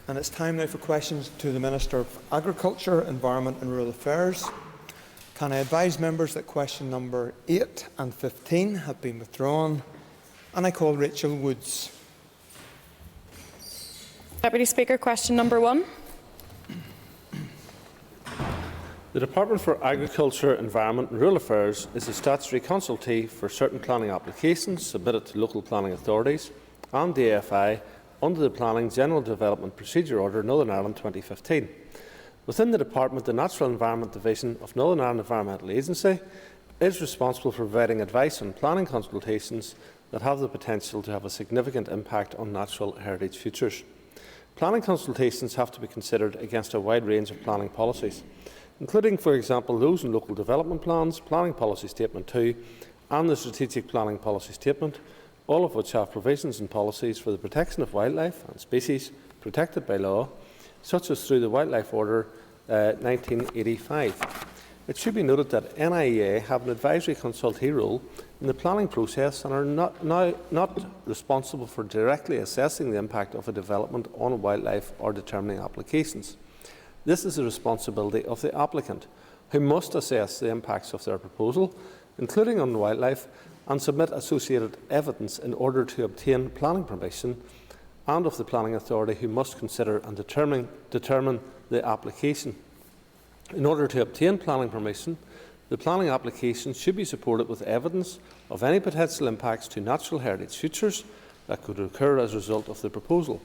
And it's time now for questions to the Minister of Agriculture, Environment and Rural Affairs. Can I advise members that question number 8 and 15 have been withdrawn? And I call Rachel Woods. Deputy Speaker, question number 1. The Department for Agriculture, Environment and Rural Affairs is a statutory consultee for certain planning applications submitted to local planning authorities and the AFI under the Planning General Development Procedure Order Northern Ireland 2015. Within the Department, the Natural Environment Division of Northern Ireland Environmental Agency is responsible for providing advice on planning consultations that have the potential to have a significant impact on natural heritage futures. Planning consultations have to be considered against a wide range of planning policies, including, for example, those in local development plans, Planning Policy Statement 2 and the Strategic Planning Policy Statement, all of which have provisions and policies for the protection of wildlife and species protected by law, such as through the Wildlife Order 1985. It should be noted that NIEA have an advisory consultee role in the planning process and are not responsible for directly assessing the impact of a development on wildlife or determining applications. This is the responsibility of the applicant, who must assess the impacts of their proposal, including on wildlife, and submit associated evidence in order to obtain planning permission, and of the planning authority, who must consider and determine the application. In order to obtain planning permission, the planning application should be supported with evidence of any potential impacts to natural heritage features that could occur as a result of the proposal.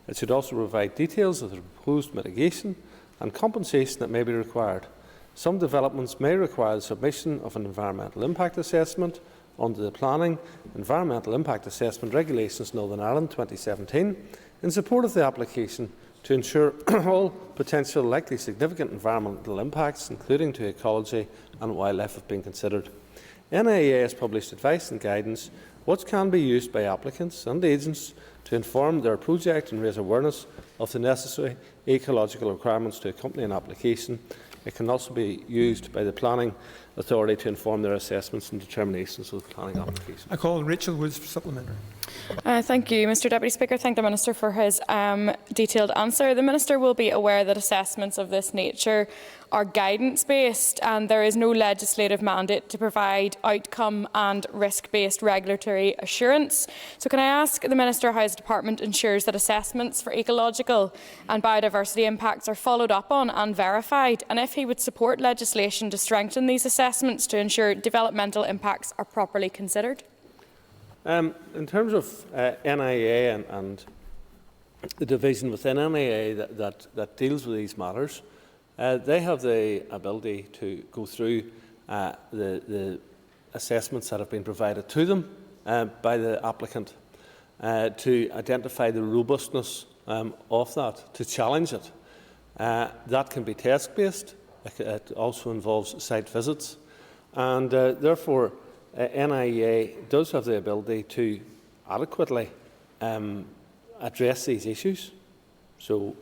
It should also provide details of the proposed mitigation and compensation that may be required. Some developments may require the submission of an environmental impact assessment under the Planning Environmental Impact Assessment Regulations Northern Ireland 2017 in support of the application to ensure all potential likely significant environmental impacts, including to ecology and wildlife, have been considered. NIEA has published advice and guidance which can be used by applicants and agents to inform their project and raise awareness of the necessary ecological requirements to accompany an application. It can also be used by the planning authority to inform their assessments and determinations of the planning application. I call Rachel Woods for supplementary. Thank you, Mr Deputy Speaker. Thank the Minister for his detailed answer. The Minister will be aware that assessments of this nature are guidance-based and there is no legislative mandate to provide outcome and risk-based regulatory assurance. So can I ask the Minister how his department ensures that assessments for ecological and biodiversity impacts are followed up on and verified, and if he would support legislation to strengthen these assessments to ensure developmental impacts are properly considered? In terms of NIA and the division within NIA that deals with these matters, they have the ability to go through the assessments that have been provided to them by the applicant to identify the robustness of that, to challenge it. That can be task-based. It also involves site visits, and therefore NIEA does have the ability to adequately address these issues. So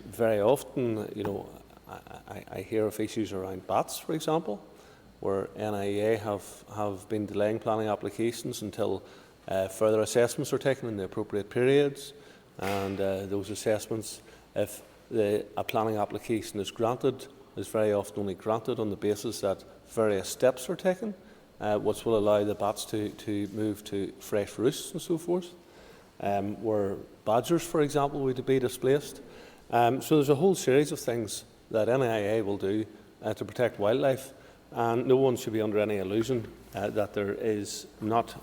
very often, I hear of issues around bats, for example, where NIEA have been delaying planning applications until further assessments are taken in the appropriate periods, and those assessments, if a planning application is granted, is very often only granted on the basis that various steps are taken, which will allow the bats to move to fresh roosts and so forth, where badgers, for example, would be displaced. So there's a whole series of things that NIA will do to protect wildlife, and no one should be under any illusion that there is not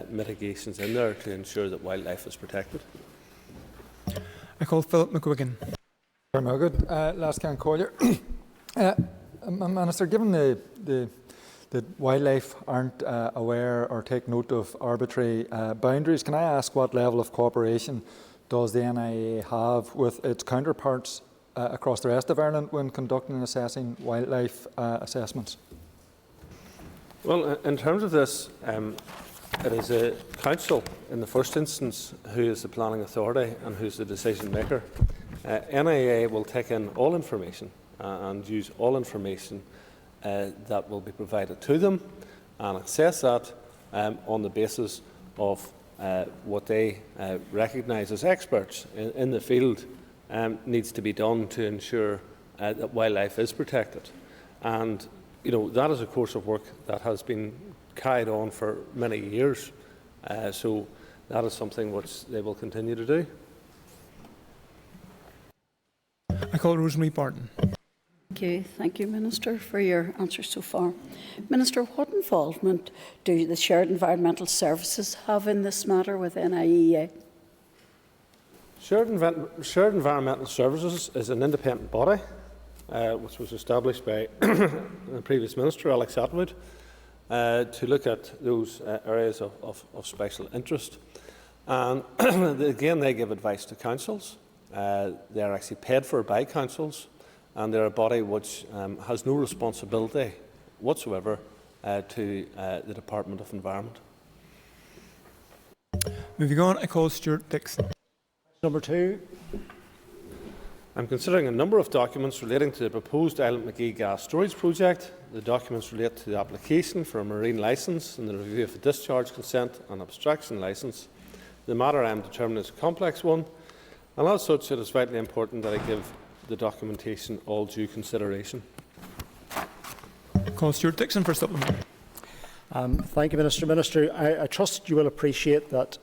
mitigations in there to ensure that wildlife is protected. I call Philip McGuigan. Very good. Last can call you. Minister, given the wildlife aren't aware or take note of arbitrary boundaries, can I ask what level of cooperation does the NIA have with its counterparts across the rest of Ireland when conducting and assessing wildlife assessments? Well, in terms of this, it is a council in the first instance who is the planning authority and who is the decision maker. NIA will take in all information and use all information that will be provided to them and assess that on the basis of what they recognise as experts in the field needs to be done to ensure that wildlife is protected. And that is a course of work that has been carried on for many years. So that is something which they will continue to do. I call Rosemary Barton. Thank you, Minister, for your answer so far. Minister, what involvement do the Shared Environmental Services have in this matter within IEA? Shared Environmental Services is an independent body which was established by the previous Minister, Alex Atwood, to look at those areas of special interest. And again, they give advice to councils. They are actually paid for by councils, and they're a body which has no responsibility whatsoever to the Department of Environment. Moving on, I call Stuart Dixon. Number 2. I'm considering a number of documents relating to the proposed Mullaghglass gas storage project. The documents relate to the application for a marine licence and the review of a discharge consent and abstraction licence. The matter I am determined is a complex one, and as such it is vitally important that I give the documentation all due consideration. Call Stuart Dixon for supplement. Thank you, Minister. Minister, I trust that you will appreciate that,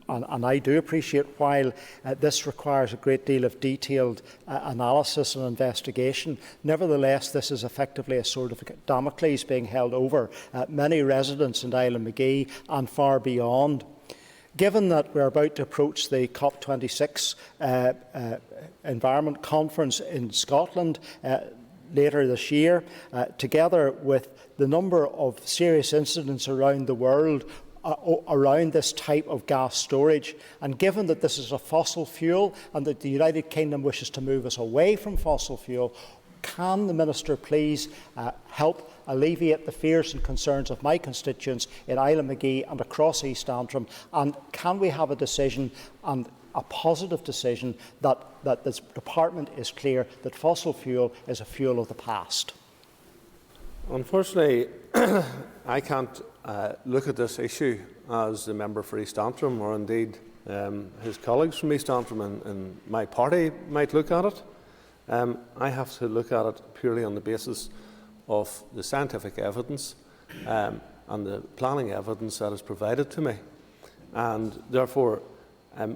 and I do appreciate, while this requires a great deal of detailed analysis and investigation, nevertheless this is effectively a sort of Damocles being held over many residents in Mullaghglass and far beyond. Given that we are about to approach the COP26 Environment Conference in Scotland later this year, together with the number of serious incidents around the world around this type of gas storage, and given that this is a fossil fuel and that the United Kingdom wishes to move us away from fossil fuel, can the Minister please help alleviate the fears and concerns of my constituents in Mullaghglass and across East Antrim, and can we have a decision, and a positive decision, that this department is clear that fossil fuel is a fuel of the past? Unfortunately, I can't look at this issue as the member for East Antrim, or indeed his colleagues from East Antrim and my party might look at it. I have to look at it purely on the basis of the scientific evidence and the planning evidence that is provided to me. And therefore,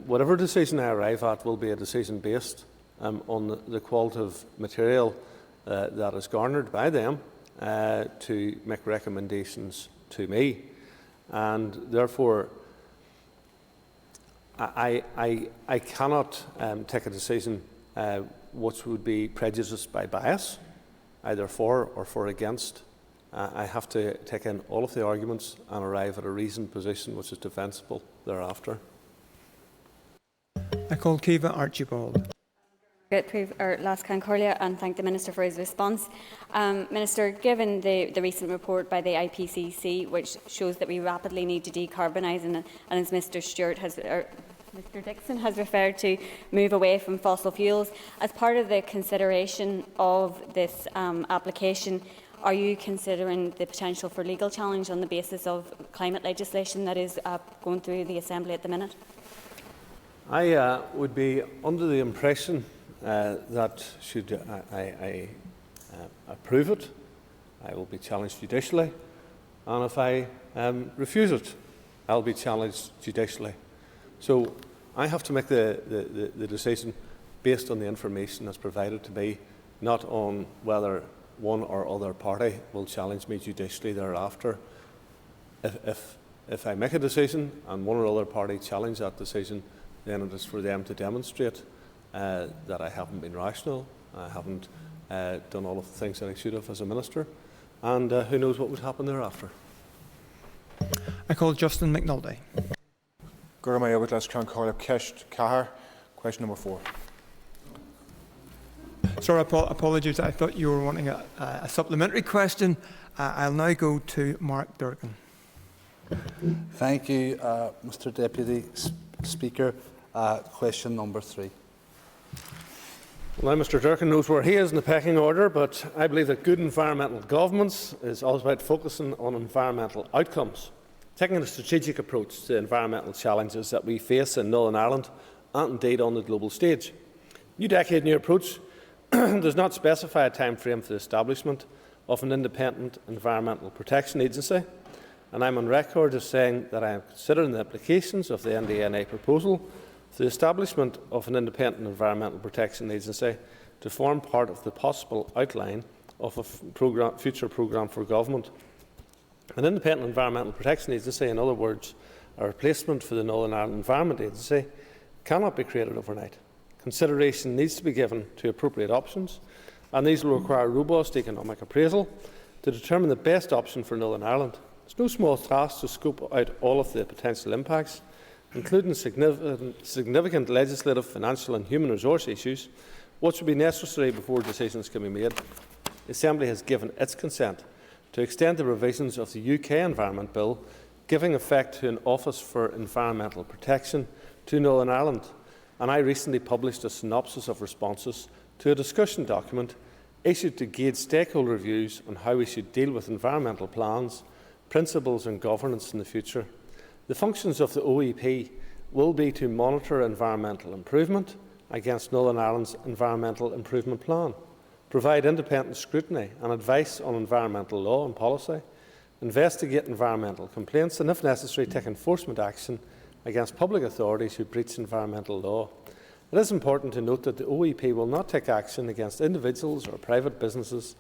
whatever decision I arrive at will be a decision based on the qualitative material that is garnered by them to make recommendations to me. And therefore, I cannot take a decision which would be prejudiced by bias, either for or for against. I have to take in all of the arguments and arrive at a reasoned position which is defensible thereafter. I call Kiva Archibald. Last Corlia, and thank the Minister for his response. Minister, given the recent report by the IPCC, which shows that we rapidly need to decarbonise, and as Mr. Dixon has referred to, move away from fossil fuels, as part of the consideration of this application, are you considering the potential for legal challenge on the basis of climate legislation that is going through the Assembly at the minute? I would be under the impression that should I approve it, I will be challenged judicially, and if I refuse it, I'll be challenged judicially. So I have to make the decision based on the information that's provided to me, not on whether one or other party will challenge me judicially thereafter. If I make a decision and one or other party challenge that decision, then it is for them to demonstrate that I haven't been rational, I haven't done all of the things that I should have as a minister, and who knows what would happen thereafter. I call Justin McNulty. Question number 4. Sorry, apologies. I thought you were wanting a supplementary question. I'll now go to Mark Durkin. Thank you, Mr. Deputy Speaker. Question number 3. Well, now Mr. Durkin knows where he is in the pecking order, but I believe that good environmental governance is all about focusing on environmental outcomes, taking a strategic approach to environmental challenges that we face in Northern Ireland and indeed on the global stage. New decade new approach does not specify a time frame for the establishment of an independent environmental protection agency, and I am on record as saying that I am considering the implications of the NDNA proposal for the establishment of an independent environmental protection agency to form part of the possible outline of a future programme for government. An independent environmental protection agency, in other words, a replacement for the Northern Ireland Environment Agency, cannot be created overnight. Consideration needs to be given to appropriate options, and these will require robust economic appraisal to determine the best option for Northern Ireland. It is no small task to scope out all of the potential impacts, including significant legislative, financial and human resource issues, which will be necessary before decisions can be made. The Assembly has given its consent to extend the provisions of the UK Environment Bill, giving effect to an Office for Environmental Protection to Northern Ireland, and I recently published a synopsis of responses to a discussion document issued to gauge stakeholder views on how we should deal with environmental plans, principles and governance in the future. The functions of the OEP will be to monitor environmental improvement against Northern Ireland's Environmental Improvement Plan, provide independent scrutiny and advice on environmental law and policy, investigate environmental complaints and, if necessary, take enforcement action against public authorities who breach environmental law. It is important to note that the OEP will not take action against individuals or private businesses.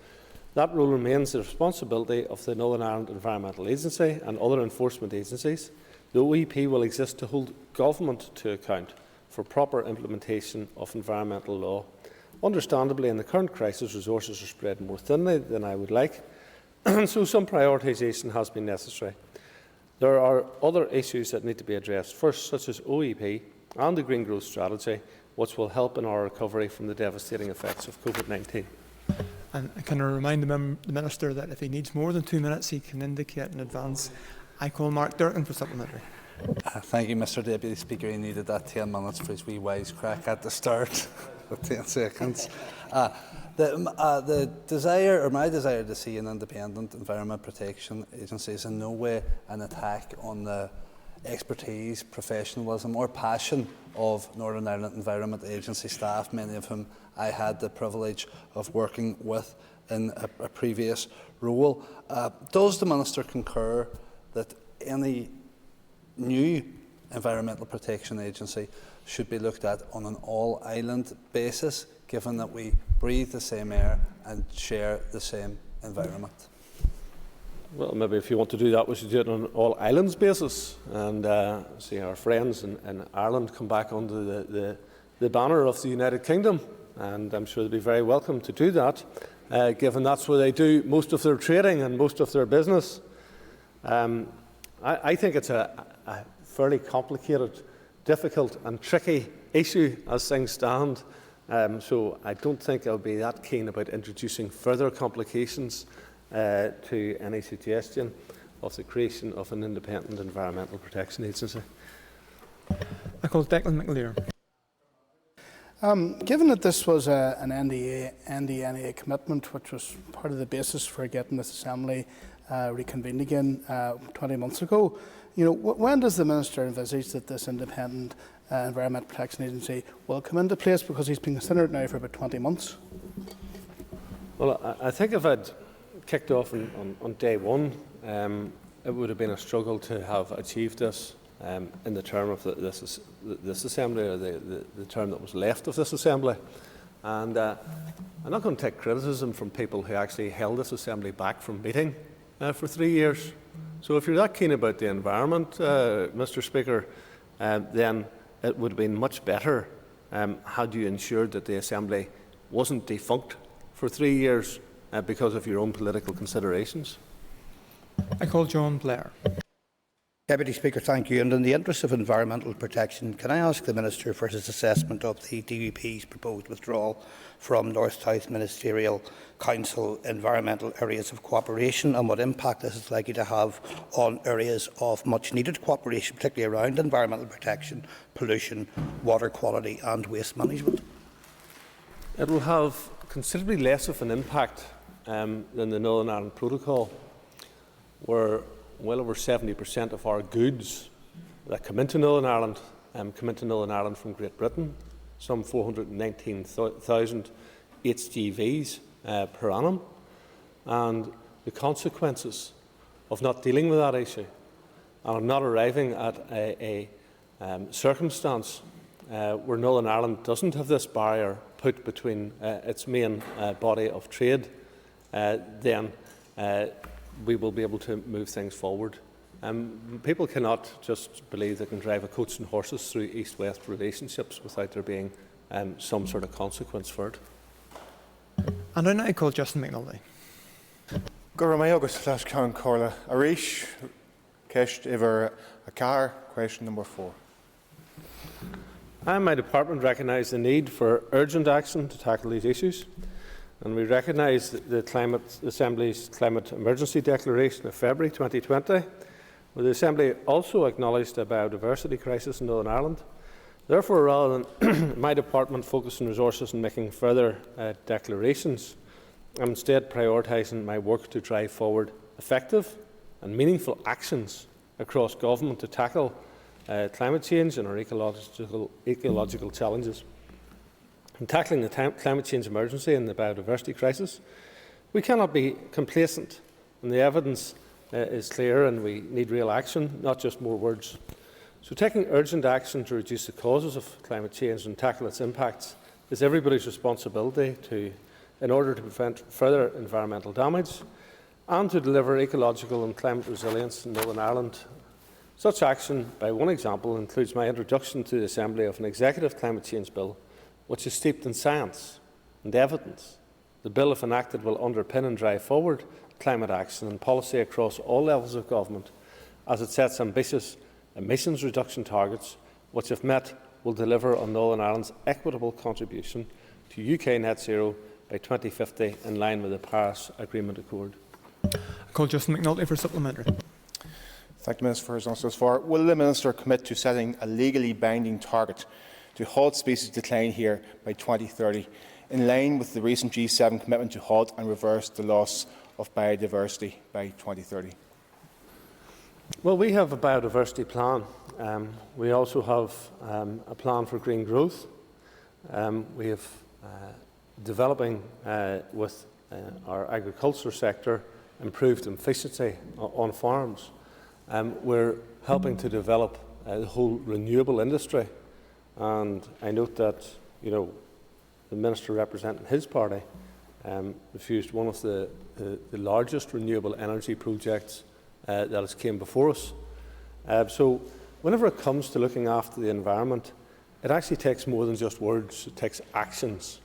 That role remains the responsibility of the Northern Ireland Environmental Agency and other enforcement agencies. The OEP will exist to hold government to account for proper implementation of environmental law. Understandably, in the current crisis, resources are spread more thinly than I would like, and so some prioritisation has been necessary. There are other issues that need to be addressed first, such as OEP and the Green Growth Strategy, which will help in our recovery from the devastating effects of COVID-19. And can I remind the Minister that if he needs more than 2 minutes, he can indicate in advance. I call Mark Durkin for supplementary. Thank you, Mr Deputy Speaker. He needed that 10 minutes for his wee wisecrack at the start, with 10 seconds. The desire, or my desire, to see an independent environment protection agency is in no way an attack on the expertise, professionalism or passion of Northern Ireland Environment Agency staff, many of whom I had the privilege of working with in a previous role. Does the Minister concur that any new environmental protection agency should be looked at on an all-island basis, given that we breathe the same air and share the same environment? Well, maybe if you want to do that, we should do it on an all-islands basis and see our friends in Ireland come back under the banner of the United Kingdom. And I'm sure they'd be very welcome to do that, given that's where they do most of their trading and most of their business. I think it's a fairly complicated, difficult and tricky issue as things stand. So I don't think I'll be that keen about introducing further complications to any suggestion of the creation of an independent environmental protection agency. I call Declan McAleer. Given that this was an NDNA commitment, which was part of the basis for getting this Assembly reconvened again 20 months ago, when does the Minister envisage that this independent Environment Protection Agency will come into place? Because he's been considering it now for about 20 months. Well, I think if I'd kicked off on day one, it would have been a struggle to have achieved this in the term of this Assembly, or the term that was left of this Assembly. And I'm not going to take criticism from people who actually held this Assembly back from meeting for 3 years. So if you're that keen about the environment, Mr Speaker, then it would have been much better had you ensured that the Assembly wasn't defunct for 3 years because of your own political considerations. I call John Blair. Deputy Speaker, thank you. And in the interest of environmental protection, can I ask the Minister for his assessment of the DUP's proposed withdrawal from North-South Ministerial Council environmental areas of cooperation, and what impact this is likely to have on areas of much-needed cooperation, particularly around environmental protection, pollution, water quality and waste management? It will have considerably less of an impact than the Northern Ireland Protocol, where well over 70% of our goods that come into Northern Ireland come into Northern Ireland from Great Britain. some 419,000 HGVs per annum. And the consequences of not dealing with that issue and of not arriving at a circumstance where Northern Ireland doesn't have this barrier put between its main body of trade, then we will be able to move things forward. People cannot just believe they can drive a coach and horses through east-west relationships without there being some sort of consequence for it. And I now call Justin McNulty. Goramay August Flash Count Corla Arish Kesh Iver Akar, question number 4. I and my department recognise the need for urgent action to tackle these issues, and we recognise the Assembly's Climate Emergency Declaration of February 2020, where the Assembly also acknowledged a biodiversity crisis in Northern Ireland. Therefore, rather than my department focusing resources on making further declarations, I'm instead prioritising my work to drive forward effective and meaningful actions across government to tackle climate change and our ecological challenges. In tackling the climate change emergency and the biodiversity crisis, we cannot be complacent, and the evidence is clear, and we need real action, not just more words. So taking urgent action to reduce the causes of climate change and tackle its impacts is everybody's responsibility in order to prevent further environmental damage and to deliver ecological and climate resilience in Northern Ireland. Such action, by one example, includes my introduction to the Assembly of an executive climate change bill, which is steeped in science and evidence. The bill, if enacted, will underpin and drive forward climate action and policy across all levels of government, as it sets ambitious emissions reduction targets, which, if met, will deliver on Northern Ireland's equitable contribution to UK net zero by 2050, in line with the Paris Agreement Accord. I call Justin McNulty for supplementary. Thank the Minister for his answer thus far. Will the Minister commit to setting a legally binding target to halt species decline here by 2030, in line with the recent G7 commitment to halt and reverse the loss of biodiversity by 2030? Well, we have a biodiversity plan. We also have a plan for green growth. We have developing with our agriculture sector improved efficiency on farms. We're helping to develop the whole renewable industry, and I note that the Minister representing his party refused one of the largest renewable energy projects that has came before us. So whenever it comes to looking after the environment, it actually takes more than just words, it takes actions.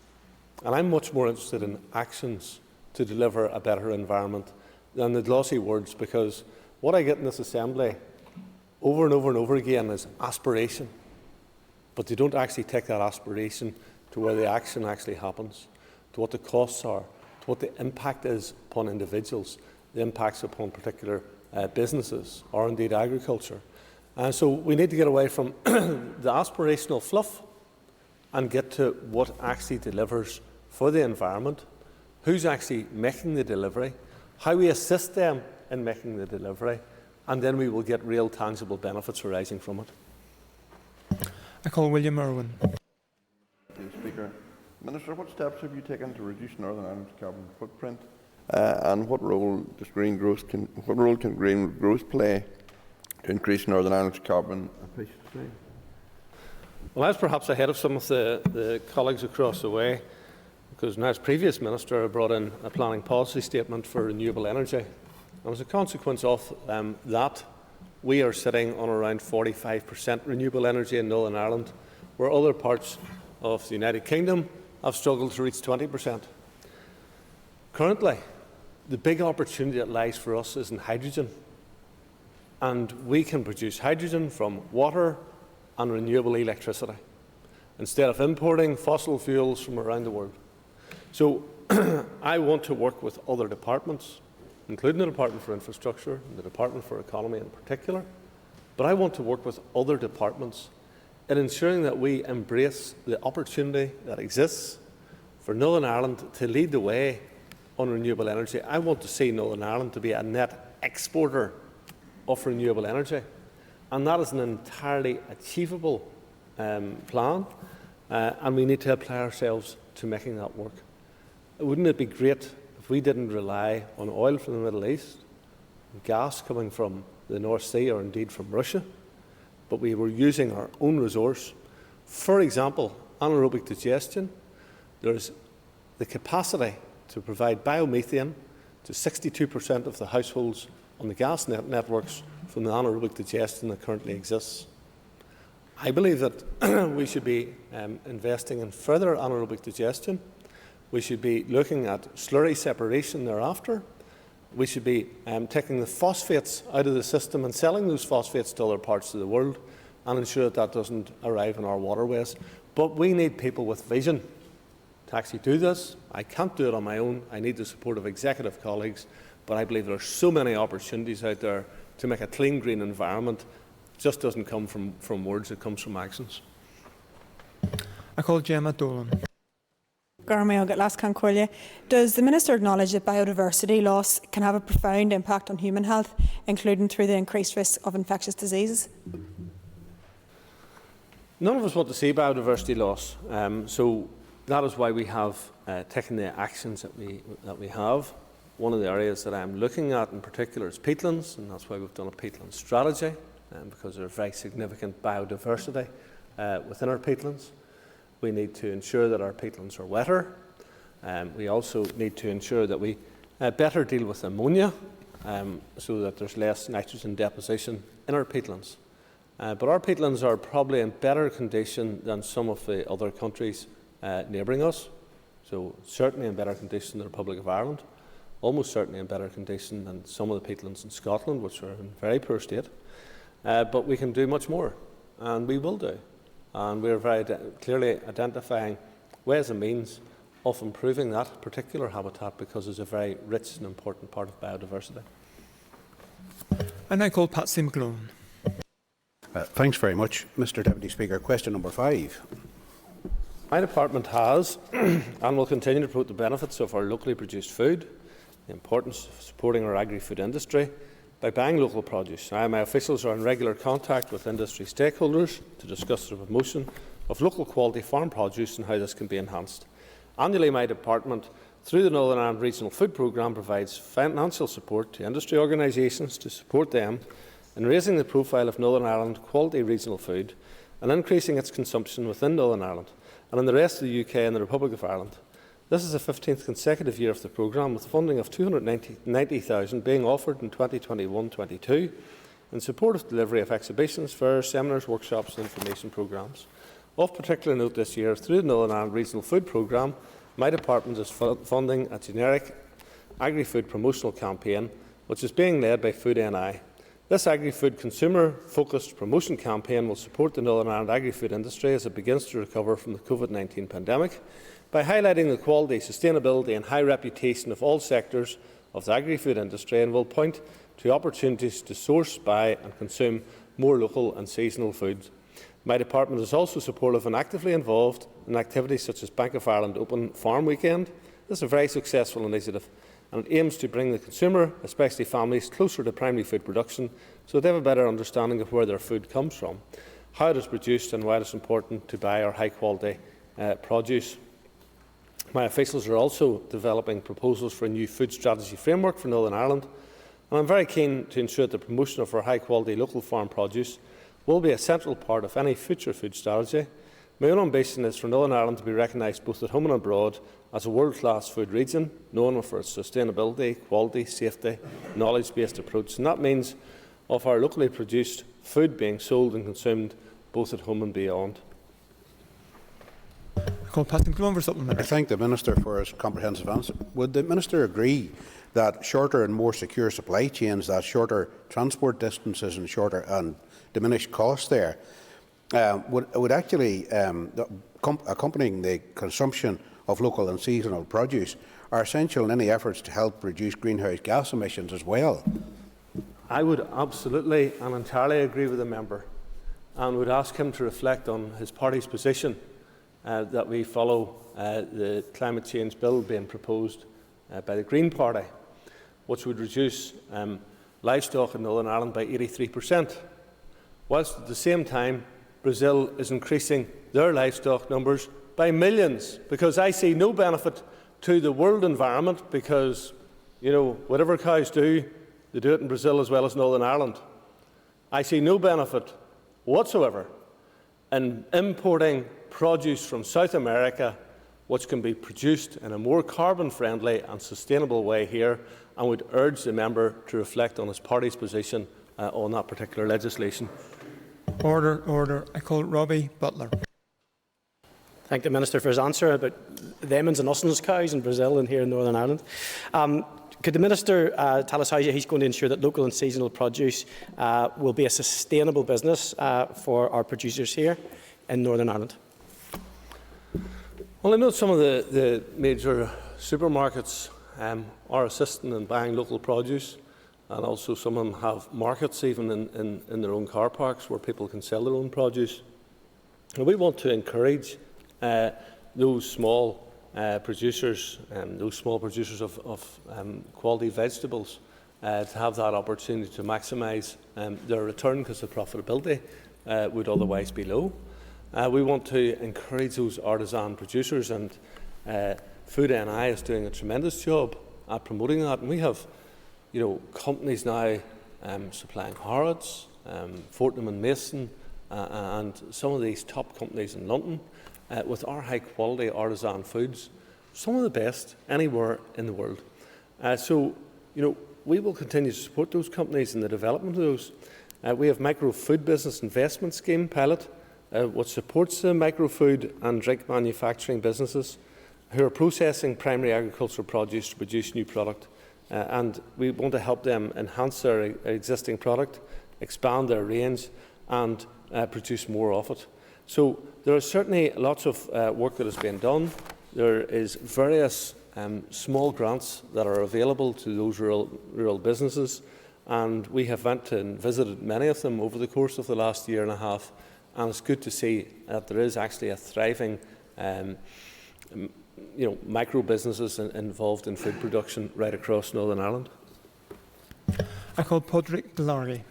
And I'm much more interested in actions to deliver a better environment than the glossy words, because what I get in this Assembly over and over and over again is aspiration. But they don't actually take that aspiration to where the action actually happens, to what the costs are, to what the impact is upon individuals, the impacts upon particular businesses, or indeed agriculture. And so we need to get away from the aspirational fluff and get to what actually delivers for the environment, who's actually making the delivery, how we assist them in making the delivery, and then we will get real tangible benefits arising from it. I call William Irwin. Speaker. Minister, what steps have you taken to reduce Northern Ireland's carbon footprint, and what role can green growth play to increase Northern Ireland's carbon efficiency? Well, I was perhaps ahead of some of the colleagues across the way, because now as previous Minister I brought in a planning policy statement for renewable energy. And as a consequence of that, we are sitting on around 45% renewable energy in Northern Ireland, where other parts of the United Kingdom have struggled to reach 20%. Currently, the big opportunity that lies for us is in hydrogen. And we can produce hydrogen from water and renewable electricity, instead of importing fossil fuels from around the world. So I want to work with other departments, including the Department for Infrastructure and the Department for Economy in particular, but I want to work with other departments in ensuring that we embrace the opportunity that exists for Northern Ireland to lead the way on renewable energy. I want to see Northern Ireland to be a net exporter of renewable energy, and that is an entirely achievable plan. and we need to apply ourselves to making that work. Wouldn't it be great if we didn't rely on oil from the Middle East, gas coming from the North Sea or indeed from Russia, but we were using our own resource? For example, anaerobic digestion. There's the capacity to provide biomethane to 62% of the households on the gas networks from the anaerobic digestion that currently exists. I believe that we should be investing in further anaerobic digestion. We should be looking at slurry separation thereafter. We should be taking the phosphates out of the system and selling those phosphates to other parts of the world and ensure that that doesn't arrive in our waterways. But we need people with vision to actually do this. I can't do it on my own. I need the support of executive colleagues, but I believe there are so many opportunities out there to make a clean, green environment. It just doesn't come from words, it comes from actions. I call Gemma Dolan. Does the Minister acknowledge that biodiversity loss can have a profound impact on human health, including through the increased risk of infectious diseases? None of us want to see biodiversity loss, so that is why we have taken the actions that we have. One of the areas that I'm looking at in particular is peatlands, and that's why we've done a peatland strategy, because there's very significant biodiversity within our peatlands. We need to ensure that our peatlands are wetter. We also need to ensure that we better deal with ammonia so that there's less nitrogen deposition in our peatlands. But our peatlands are probably in better condition than some of the other countries neighbouring us. So certainly in better condition than the Republic of Ireland, almost certainly in better condition than some of the peatlands in Scotland, which are in very poor state. But we can do much more, and we will do. And we are very clearly identifying ways and means of improving that particular habitat because it's a very rich and important part of biodiversity. And I call Patsy McGlone. Thanks very much, Mr Deputy Speaker. Question number 5. My department has and will continue to promote the benefits of our locally produced food, the importance of supporting our agri-food industry by buying local produce. My officials are in regular contact with industry stakeholders to discuss the promotion of local quality farm produce and how this can be enhanced. Annually, my department, through the Northern Ireland Regional Food Programme, provides financial support to industry organisations to support them in raising the profile of Northern Ireland quality regional food and increasing its consumption within Northern Ireland and in the rest of the UK and the Republic of Ireland. This is the 15th consecutive year of the programme, with funding of $290,000 being offered in 2021-22 in support of delivery of exhibitions, fairs, seminars, workshops and information programmes. Of particular note this year, through the Northern Ireland Regional Food Programme, my department is funding a generic agri-food promotional campaign which is being led by Food NI. This agri-food consumer-focused promotion campaign will support the Northern Ireland agri-food industry as it begins to recover from the COVID-19 pandemic by highlighting the quality, sustainability and high reputation of all sectors of the agri-food industry, and will point to opportunities to source, buy and consume more local and seasonal foods. My department is also supportive and actively involved in activities such as Bank of Ireland Open Farm Weekend. This is a very successful initiative, and it aims to bring the consumer, especially families, closer to primary food production so they have a better understanding of where their food comes from, how it is produced and why it is important to buy our high-quality produce. My officials are also developing proposals for a new food strategy framework for Northern Ireland, and I am very keen to ensure that the promotion of our high-quality local farm produce will be a central part of any future food strategy. My own ambition is for Northern Ireland to be recognised both at home and abroad as a world-class food region, known for its sustainability, quality, safety, knowledge-based approach, and that means of our locally produced food being sold and consumed both at home and beyond. I thank the Minister for his comprehensive answer. Would the Minister agree that shorter and more secure supply chains, that shorter transport distances and shorter and diminished costs there, would actually, accompanying the consumption of local and seasonal produce, are essential in any efforts to help reduce greenhouse gas emissions as well? I would absolutely and entirely agree with the member, and would ask him to reflect on his party's position that we follow the climate change bill being proposed by the Green Party, which would reduce livestock in Northern Ireland by 83%, whilst at the same time Brazil is increasing their livestock numbers by millions, because I see no benefit to the world environment, because, you know, whatever cows do, they do it in Brazil as well as Northern Ireland. I see no benefit whatsoever in importing produce from South America which can be produced in a more carbon-friendly and sustainable way here, and would urge the member to reflect on his party's position on that particular legislation. Order, order. I call Robbie Butler. Thank the Minister for his answer about them and us cows in Brazil and here in Northern Ireland. Could the Minister tell us how he's going to ensure that local and seasonal produce will be a sustainable business for our producers here in Northern Ireland? Well, I know some of the major supermarkets are assisting in buying local produce, and also some of them have markets even in their own car parks where people can sell their own produce. And we want to encourage those small producers, of quality vegetables, to have that opportunity to maximise their return, because the profitability would otherwise be low. We want to encourage those artisan producers, and Food NI is doing a tremendous job at promoting that. And we have, companies now supplying Harrods, Fortnum and Mason, and some of these top companies in London with our high-quality artisan foods, some of the best anywhere in the world. We will continue to support those companies in the development of those. We have micro food business investment scheme pilot, which supports the micro food and drink manufacturing businesses who are processing primary agricultural produce to produce new product. And we want to help them enhance their existing product, expand their range, and produce more of it. So there is certainly lots of work that is being done. There is various small grants that are available to those rural businesses, and we have went and visited many of them over the course of the last year and a half, and it's good to see that there is actually a thriving micro businesses involved in food production right across Northern Ireland. I call Padraig Larry.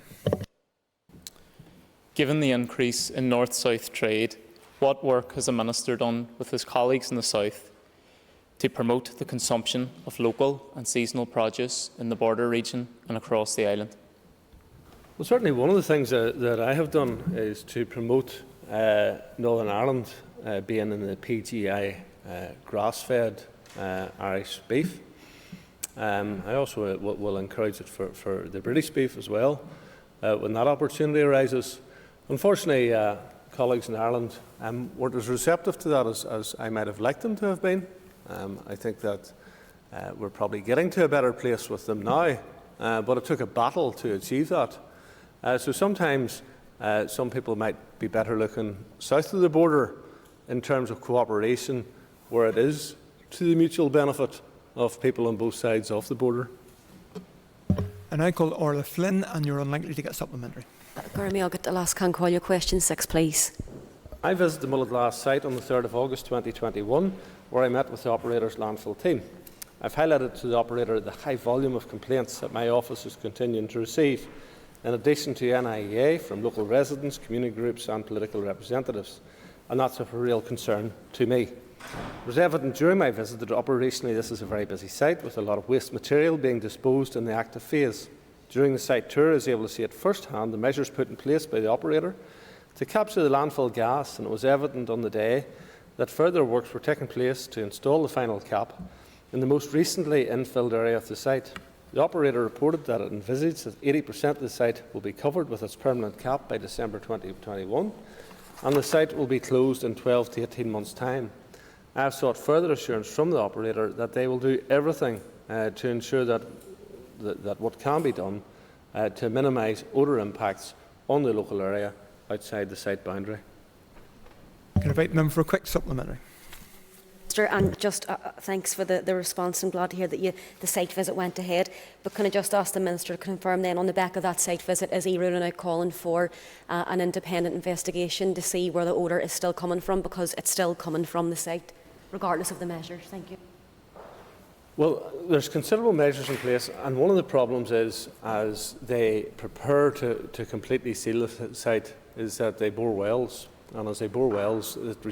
Given the increase in north-south trade, what work has the Minister done with his colleagues in the south to promote the consumption of local and seasonal produce in the border region and across the island? Well, certainly one of the things that I have done is to promote Northern Ireland being in the PGI grass-fed Irish beef. I also will encourage it for the British beef as well when that opportunity arises. Unfortunately, colleagues in Ireland weren't as receptive to that as I might have liked them to have been. I think that we're probably getting to a better place with them now, but it took a battle to achieve that. So sometimes some people might be better looking south of the border in terms of cooperation, where it is to the mutual benefit of people on both sides of the border. And I call Orla Flynn, and you're unlikely to get supplementary. Gurmi, I'll get the last can call your question 6, please. I visited the Mullaghglass site on the 3rd of August 2021, where I met with the operator's landfill team. I've highlighted to the operator the high volume of complaints that my office is continuing to receive, in addition to NIEA from local residents, community groups and political representatives, and that's of a real concern to me. It was evident during my visit that operationally this is a very busy site, with a lot of waste material being disposed in the active phase. During the site tour, I was able to see at first hand the measures put in place by the operator to capture the landfill gas, and it was evident on the day that further works were taking place to install the final cap in the most recently infilled area of the site. The operator reported that it envisaged that 80% of the site will be covered with its permanent cap by December 2021, and the site will be closed in 12 to 18 months' time. I have sought further assurance from the operator that they will do everything to ensure that what can be done to minimise odour impacts on the local area outside the site boundary. Can I invite the member for a quick supplementary? And just thanks for the response. I'm glad to hear that the site visit went ahead. But can I just ask the Minister to confirm then, on the back of that site visit, is AERA now calling for an independent investigation to see where the odour is still coming from, because it's still coming from the site, regardless of the measures? Thank you. Well, there's considerable measures in place, and one of the problems is, as they prepare to completely seal the site, is that they bore wells and as they bore wells, it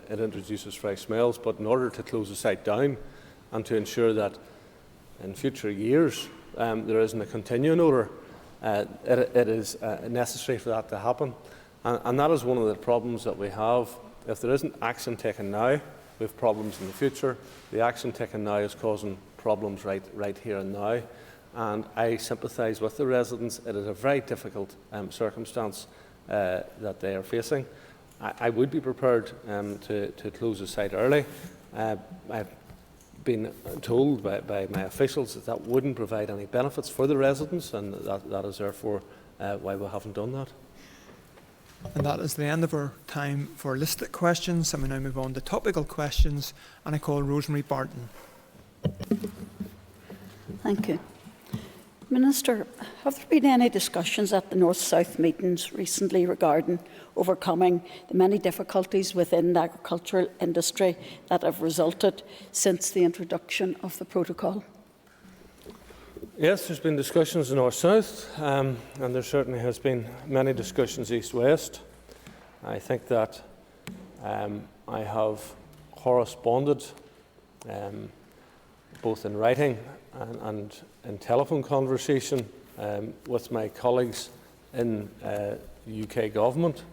introduces fresh smells. But in order to close the site down and to ensure that in future years there isn't a continuing odour, it is necessary for that to happen. And that is one of the problems that we have. If there isn't action taken now, we have problems in the future. The action taken now is causing problems right here and now. And I sympathise with the residents. It is a very difficult circumstance that they are facing. I would be prepared to close the site early. I've been told by my officials that that wouldn't provide any benefits for the residents, and that is therefore why we haven't done that. And that is the end of our time for listed questions, and we now move on to topical questions, and I call Rosemary Barton. Thank you. Minister, have there been any discussions at the North-South meetings recently regarding overcoming the many difficulties within the agricultural industry that have resulted since the introduction of the protocol? Yes, there's been discussions in North-South, and there certainly has been many discussions East-West. I think that I have corresponded both in writing and in telephone conversation with my colleagues in the UK government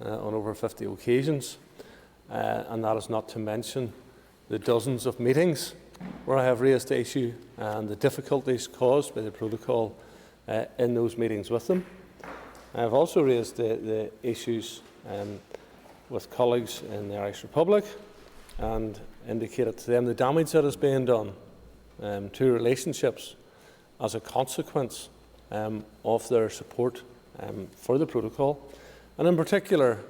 on over 50 occasions, and that is not to mention the dozens of meetings where I have raised the issue and the difficulties caused by the protocol in those meetings with them. I have also raised the issues with colleagues in the Irish Republic and indicated to them the damage that is being done to relationships as a consequence of their support for the protocol, and in particular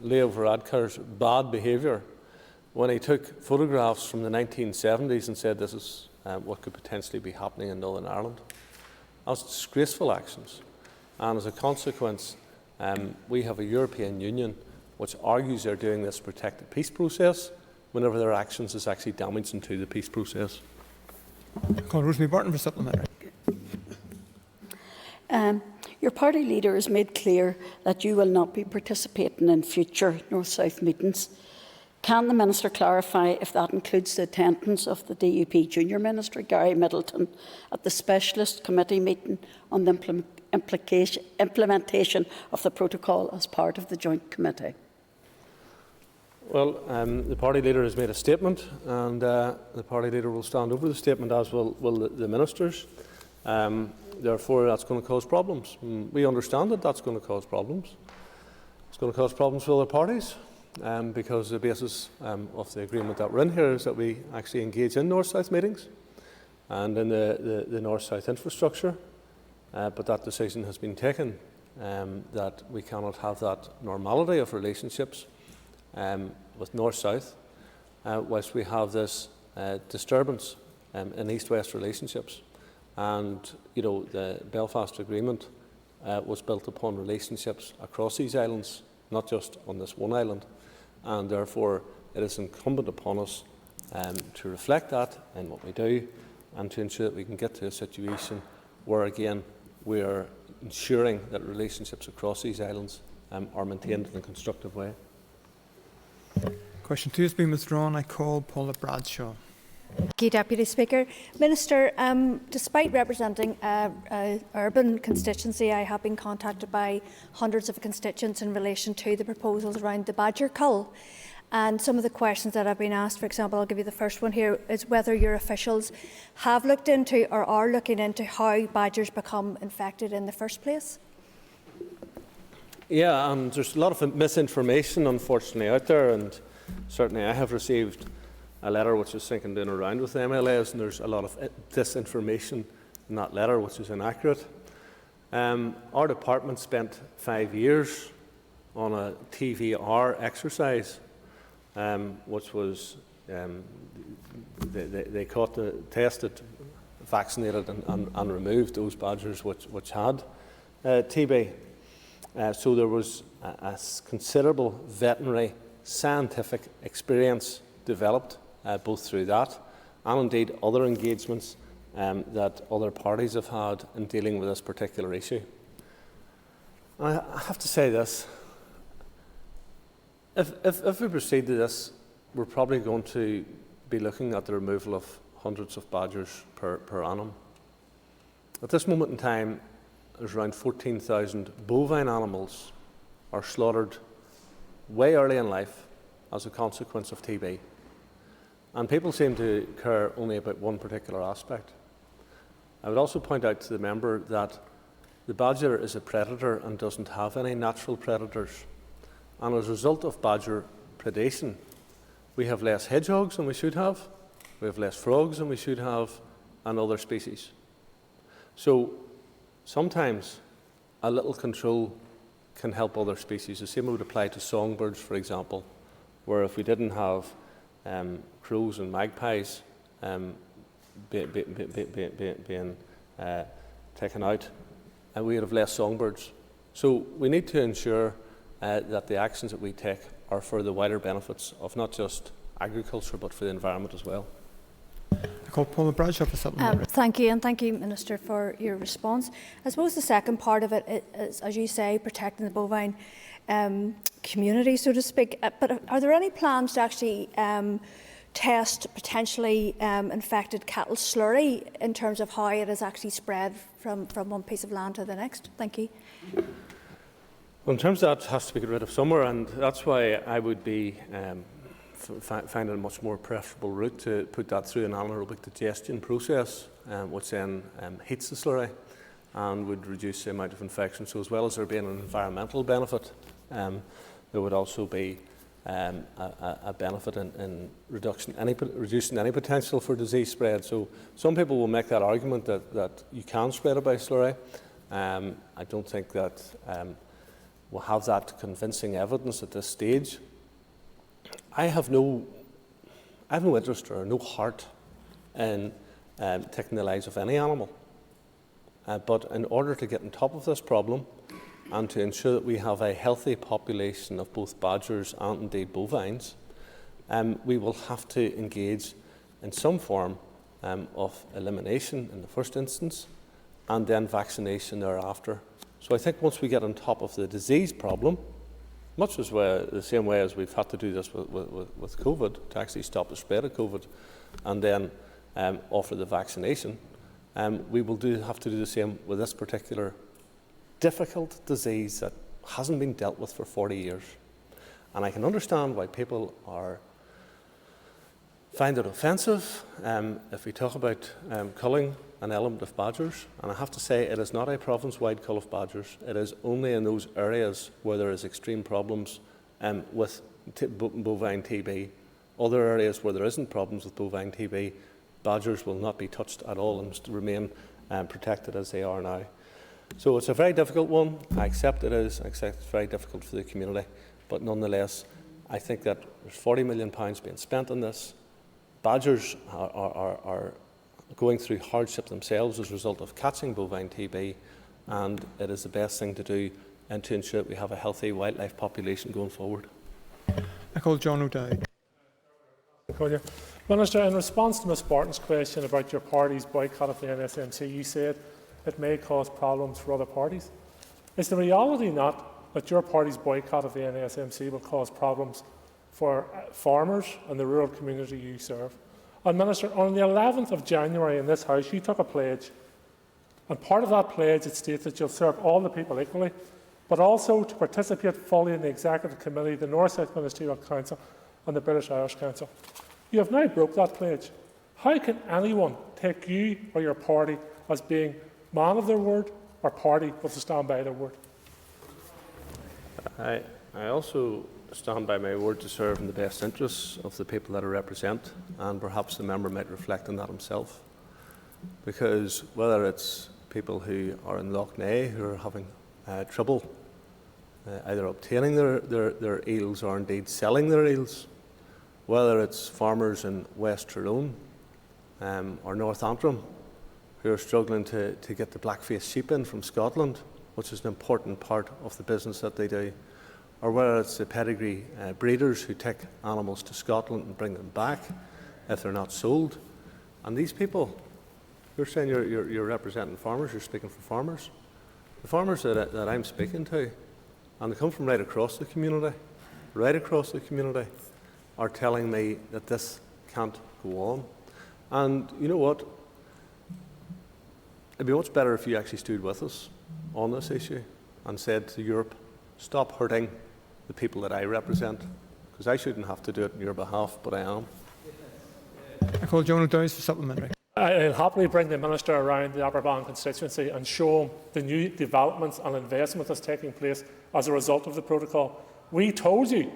Leo Varadkar's bad behaviour when he took photographs from the 1970s and said this is what could potentially be happening in Northern Ireland. That's disgraceful actions, and as a consequence we have a European Union which argues they're doing this to protect the peace process whenever their actions is actually damaging to the peace process. Call Rosemary Barton for supplementary. Your party leader has made clear that you will not be participating in future North-South meetings. Can the Minister clarify if that includes the attendance of the DUP Junior Minister, Gary Middleton, at the Specialist Committee meeting on the implementation of the protocol as part of the Joint Committee? Well, the party leader has made a statement, and the party leader will stand over the statement, as will the ministers. Therefore, that's going to cause problems. We understand that that's going to cause problems. It's going to cause problems for other parties, because the basis of the agreement that we're in here is that we actually engage in North-South meetings and in the North-South infrastructure. But that decision has been taken that we cannot have that normality of relationships with North-South whilst we have this disturbance in East-West relationships. And, you know, the Belfast Agreement was built upon relationships across these islands, not just on this one island. And therefore, it is incumbent upon us to reflect that in what we do and to ensure that we can get to a situation where, again, we are ensuring that relationships across these islands are maintained in a constructive way. Question 2 has been withdrawn. I call Paula Bradshaw. Thank you, Deputy Speaker. Minister, despite representing an urban constituency, I have been contacted by hundreds of constituents in relation to the proposals around the badger cull. And some of the questions that have been asked, for example, I'll give you the first one here, is whether your officials have looked into or are looking into how badgers become infected in the first place. Yeah, and there's a lot of misinformation, unfortunately, out there, and certainly I have received a letter which is thinking down around with the MLAs, and there's a lot of disinformation in that letter which is inaccurate. Our department spent 5 years on a TVR exercise, which was they caught, tested, vaccinated and removed those badgers which had TB. So there was a considerable veterinary scientific experience developed both through that and indeed other engagements that other parties have had in dealing with this particular issue. I have to say this, If we proceed to this, we're probably going to be looking at the removal of hundreds of badgers per annum. At this moment in time, there's around 14,000 bovine animals are slaughtered way early in life as a consequence of TB. And people seem to care only about one particular aspect. I would also point out to the member that the badger is a predator and doesn't have any natural predators. And as a result of badger predation, we have less hedgehogs than we should have, we have less frogs than we should have, and other species. So sometimes a little control can help other species. The same would apply to songbirds, for example, where if we didn't have crows and magpies being taken out, and we would have less songbirds. So we need to ensure that the actions that we take are for the wider benefits of not just agriculture but for the environment as well. Thank you, and thank you, Minister, for your response. I suppose the second part of it is, as you say, protecting the bovine community, so to speak. But are there any plans to actually test potentially infected cattle slurry in terms of how it is actually spread from one piece of land to the next? Thank you. Well, in terms of that, it has to be got rid of somewhere, and that's why I would be finding a much more preferable route to put that through an anaerobic digestion process, which then heats the slurry and would reduce the amount of infection. So as well as there being an environmental benefit, there would also be a benefit in reducing any potential for disease spread. So some people will make that argument that you can spread it by slurry. I don't think that we'll have that convincing evidence at this stage. I have no interest or no heart in taking the lives of any animal. But in order to get on top of this problem and to ensure that we have a healthy population of both badgers and indeed bovines, we will have to engage in some form of elimination in the first instance and then vaccination thereafter. So I think once we get on top of the disease problem, much as the same way as we've had to do this with COVID, to actually stop the spread of COVID and then offer the vaccination, we will have to do the same with this particular difficult disease that hasn't been dealt with for 40 years. And I can understand why people find it offensive if we talk about culling an element of badgers, and I have to say it is not a province-wide cull of badgers. It is only in those areas where there is extreme problems with bovine TB. Other areas where there isn't problems with bovine TB, badgers will not be touched at all and must remain protected as they are now. So it's a very difficult one. I accept it is. I accept it's very difficult for the community, but nonetheless, I think that there's £40 million being spent on this. Badgers are going through hardship themselves as a result of catching bovine TB, and it is the best thing to do and to ensure that we have a healthy wildlife population going forward. I call John O'Dowd. Minister, in response to Ms Barton's question about your party's boycott of the NSMC, you said it may cause problems for other parties. Is the reality not that your party's boycott of the NSMC will cause problems for farmers and the rural community you serve? And Minister, on the 11th of January in this House, you took a pledge, and part of that pledge it states that you'll serve all the people equally, but also to participate fully in the Executive Committee, the North-South Ministerial Council and the British Irish Council. You have now broke that pledge. How can anyone take you or your party as being man of their word or party with to stand by their word? I also stand by my word to serve in the best interests of the people that I represent, and perhaps the member might reflect on that himself. Because whether it's people who are in Lough Neagh who are having trouble either obtaining their eels or indeed selling their eels, whether it's farmers in West Tyrone or North Antrim who are struggling to get the black-faced sheep in from Scotland, which is an important part of the business that they do, or whether it's the pedigree breeders who take animals to Scotland and bring them back if they're not sold. And these people, you're saying you're representing farmers, you're speaking for farmers. The farmers that I'm speaking to, and they come from right across the community, right across the community are telling me that this can't go on. And you know what? It'd be much better if you actually stood with us on this issue and said to Europe, stop hurting the people that I represent, because I shouldn't have to do it on your behalf, but I am. I call Jonah Downs for supplementary. I'll happily bring the Minister around the Aberbarn constituency and show him the new developments and investment that's taking place as a result of the protocol. We told you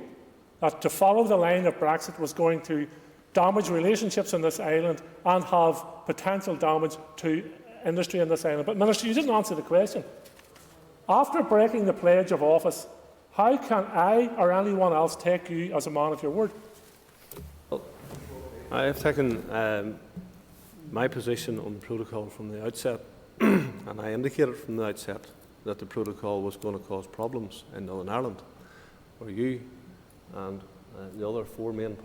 that to follow the line of Brexit was going to damage relationships on this island and have potential damage to industry in this island. But, Minister, you didn't answer the question. After breaking the pledge of office, how can I or anyone else take you as a man of your word? Well, I have taken my position on the protocol from the outset, and I indicated from the outset that the protocol was going to cause problems in Northern Ireland, where you and the other three main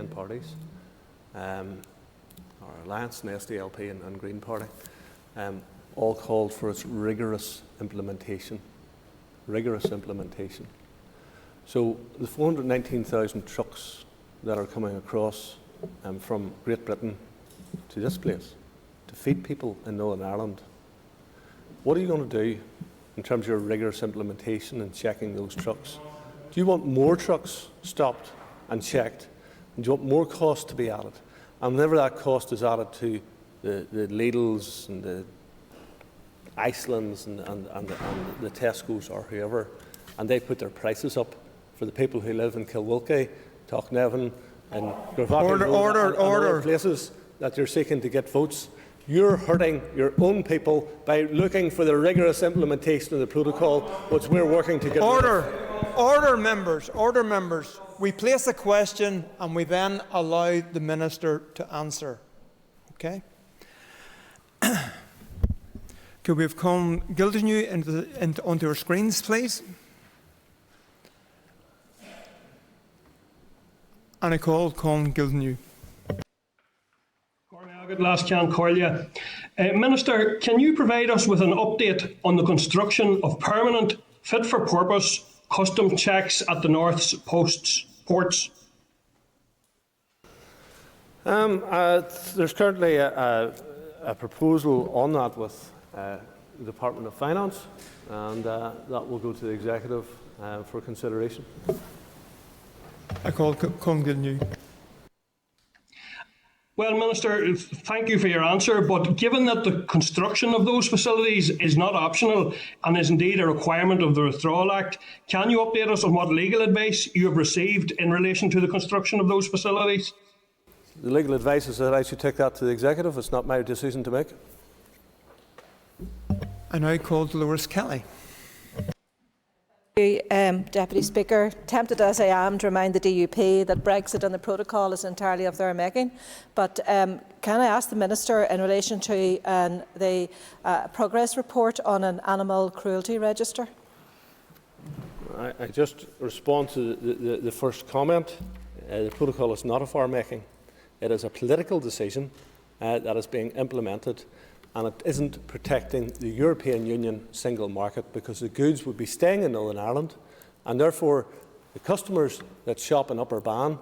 parties, our Alliance and SDLP and Green Party, all called for its rigorous implementation. So the 419,000 trucks that are coming across from Great Britain to this place to feed people in Northern Ireland, what are you going to do in terms of your rigorous implementation and checking those trucks? Do you want more trucks stopped and checked? And do you want more cost to be added? And whenever that cost is added to the Lidls and the Icelands and the Tesco's or whoever, and they put their prices up for the people who live in Kilwilkie, Tocknevin and other places that you're seeking to get votes, you're hurting your own people by looking for the rigorous implementation of the protocol, which we're working to get rid of. Order, members. We place a question and we then allow the Minister to answer. Okay? Could we have come Gildenew onto our screens, please? And I call Con Gildenew. Minister, can you provide us with an update on the construction of permanent, fit-for-purpose custom checks at the North's ports? There's currently a proposal on that with the Department of Finance, and that will go to the Executive for consideration. I call Con Gildenew. Well, Minister, thank you for your answer, but given that the construction of those facilities is not optional and is indeed a requirement of the Withdrawal Act, can you update us on what legal advice you have received in relation to the construction of those facilities? The legal advice is that I should take that to the Executive. It's not my decision to make. I now call Dolores Kelly. Deputy Speaker, tempted as I am to remind the DUP that Brexit and the protocol is entirely of their making, but can I ask the Minister in relation to the progress report on an animal cruelty register? I just respond to the first comment. The protocol is not of our making. It is a political decision that is being implemented, and it isn't protecting the European Union single market, because the goods would be staying in Northern Ireland, and therefore the customers that shop in Upper Bann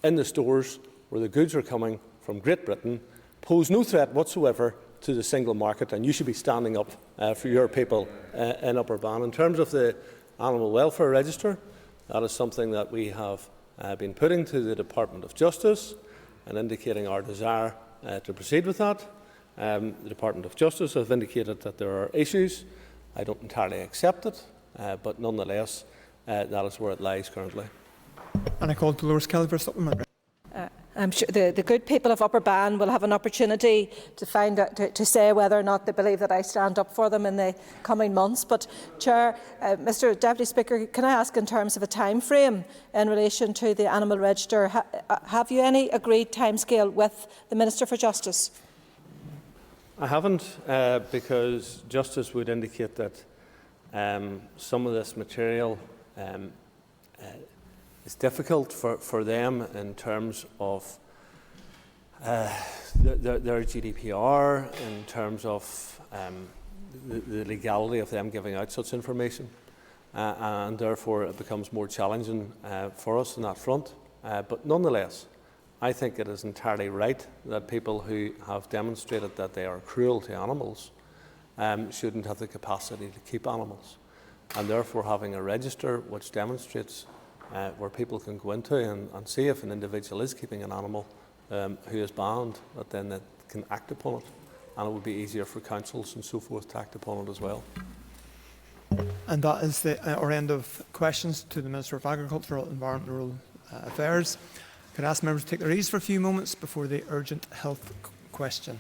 in the stores where the goods are coming from Great Britain pose no threat whatsoever to the single market, and you should be standing up for your people in Upper Bann. In terms of the Animal Welfare Register, that is something that we have been putting to the Department of Justice and indicating our desire to proceed with that. The Department of Justice have indicated that there are issues. I don't entirely accept it, but nonetheless, that is where it lies currently. And I call Dolores Kelly for supplementary. I'm sure the good people of Upper Bann will have an opportunity to find out, to say whether or not they believe that I stand up for them in the coming months. But, Chair, Mr Deputy Speaker, can I ask in terms of a time frame in relation to the animal register, have you any agreed timescale with the Minister for Justice? I haven't, because Justice would indicate that some of this material is difficult for them in terms of their GDPR, in terms of the legality of them giving out such information. and therefore it becomes more challenging for us on that front. But nonetheless, I think it is entirely right that people who have demonstrated that they are cruel to animals shouldn't have the capacity to keep animals. And therefore having a register which demonstrates where people can go into and see if an individual is keeping an animal who is banned, that then they can act upon it. And it would be easier for councils and so forth to act upon it as well. And that is our end of questions to the Minister of Agriculture, Environment and Rural Affairs. Could I ask members to take their ease for a few moments before the urgent health question?